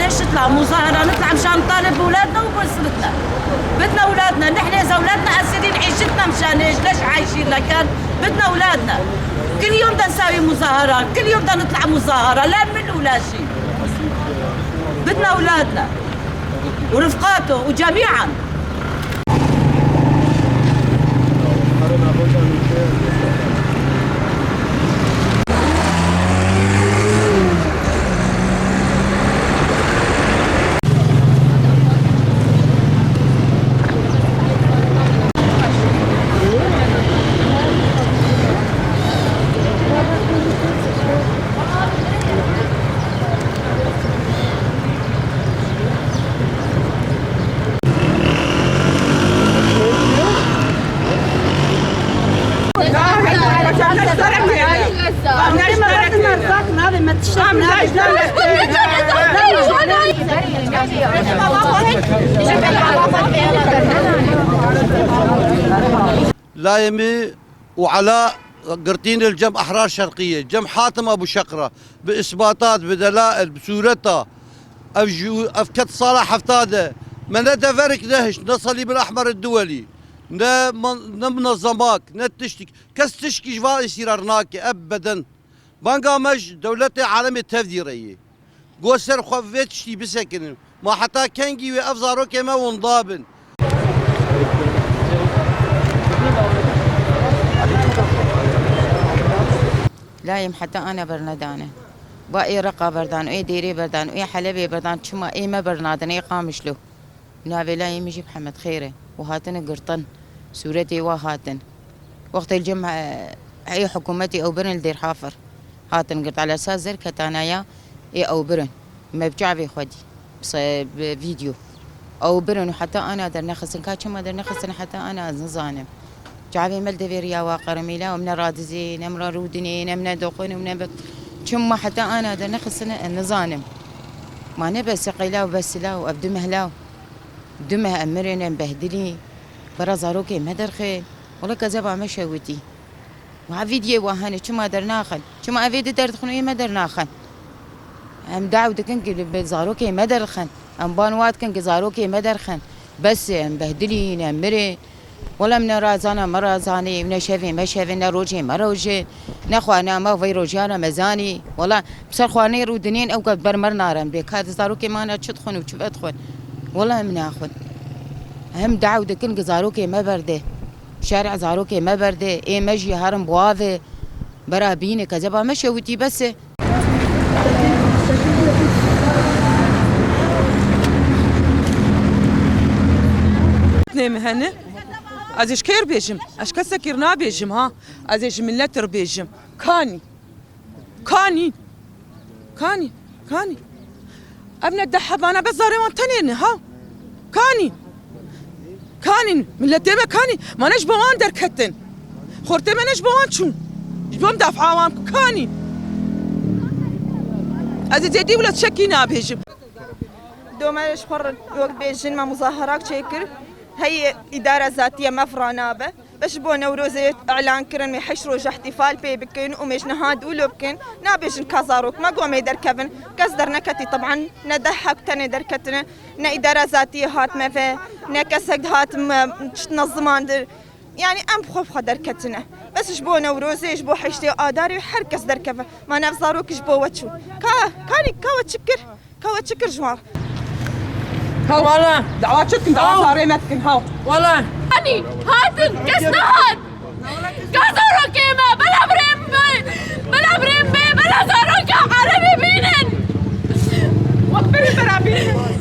ليش تطلع مظاهرة؟ نطلع مشان نطالب بولادنا وبأسرتنا. بدنا أولادنا، نحن إذا أولادنا أسيرين عيشتنا مشان إيش؟ ليش عايشين لكان؟ بدنا أولادنا. كل يوم بدنا نساوي مظاهرة، كل يوم بدنا نطلع مظاهرة، لا نمل ولا شيء. بدنا أولادنا ورفقاته وجميعا. لايمي وعلاء قرطين الجم أحرار شرقية، جم حاتم أبو شقرة بإثباتات بدلائل بصورتها أفكت صالح حفتادة ما ندفرك نهش نصليب الأحمر الدولي نمنظماك نتشتك كس تشكي جوار يصيرناك أبدا بانقامش دولتي عالمي تفديرية قوسر خوفتشتي بسكن ما حتى كنجي وأفزارو كما ونضابن لايم حتى أنا برندانة بأي رقة بردان وأي ديري بردان وأي حلبي بردان شما أي ما برنادن أي قامش له نابي لايم يجي محمد خيره وهاتن قرطن سورتي وهاتن وقت الجمع أي حكومتي أو برن دير حافر هاتن قرط على أساس زركة أنايا أي أو برن ما بجعبي خدي بس بفيديو أو برن وحتى أنا در نخسن كاتش ما در نخسن حتى أنا نظانم جعبي مل دفيريا واقرميلا ومن رادزي نمرا رودني نمنا دوقن ومن شما حتى أنا در نخسن النظانم ما نبس قيلا وبس لا وأبدمه لا دمه أمرنا مبهدلي برا زاروكي ما درخي ولا كذا مشوتي مع فيديو وهاني شما در ناخن شما أفيد در دخنوي ما در ناخن هم دعوة كنك بزاروكي ما درخن هم بانوات كنك زاروكي ما درخن بس مبهدلي نمري ولا من رازانا مرازاني من شافي ما شافي نروجي مروجي نخوانا ما في روجانا مزاني ولا بصر خواني رودنين او قد برمر نارم بك هذا زاروكي ما انا تدخل وتشوف ادخل ولا من اخذ هم دعوة كنك زاروكي ما برده شارع زاروكي ما برده اي مجي هرم بواذي برابيني كذا ما شوتي بس مهنه ازش كير بيجم اش كسكر نابيجم ها ازش ملتر بيجم كاني ابن الدحب انا بس زاريمان تنين ها كاني ملتي ما كاني ما نجبوان دركتن خورتي ما نجبوان شون جبوم دافع وام كاني ازي دي ولا تشكي نابيجم دوما شخر وقت بيجن ما مظاهرات شكر هي إدارة ذاتية مفرانابة باش بو نوروزي إعلان كرن مي حشرو احتفال بي بكن ومش نهاد ولو بكن نابيجن كازاروك ما قوم يدر كفن كزدر نكتي طبعا ندحك تاني دركتنا نا إدارة ذاتية هات ما في نا كسد هات تنظمان در يعني أم بخوف دركتنا بس شبو نوروزي شبو حشتي آداري حركس دركفن ما نفزاروك شبو وتشو كاني كاو تشكر جوار والله دعواتكم دعوات صارمتكم هاو والله أني هاتن كسنهاد كسروا كيما بلا بريم بلا زاروكا عربي بينن وقبري برابين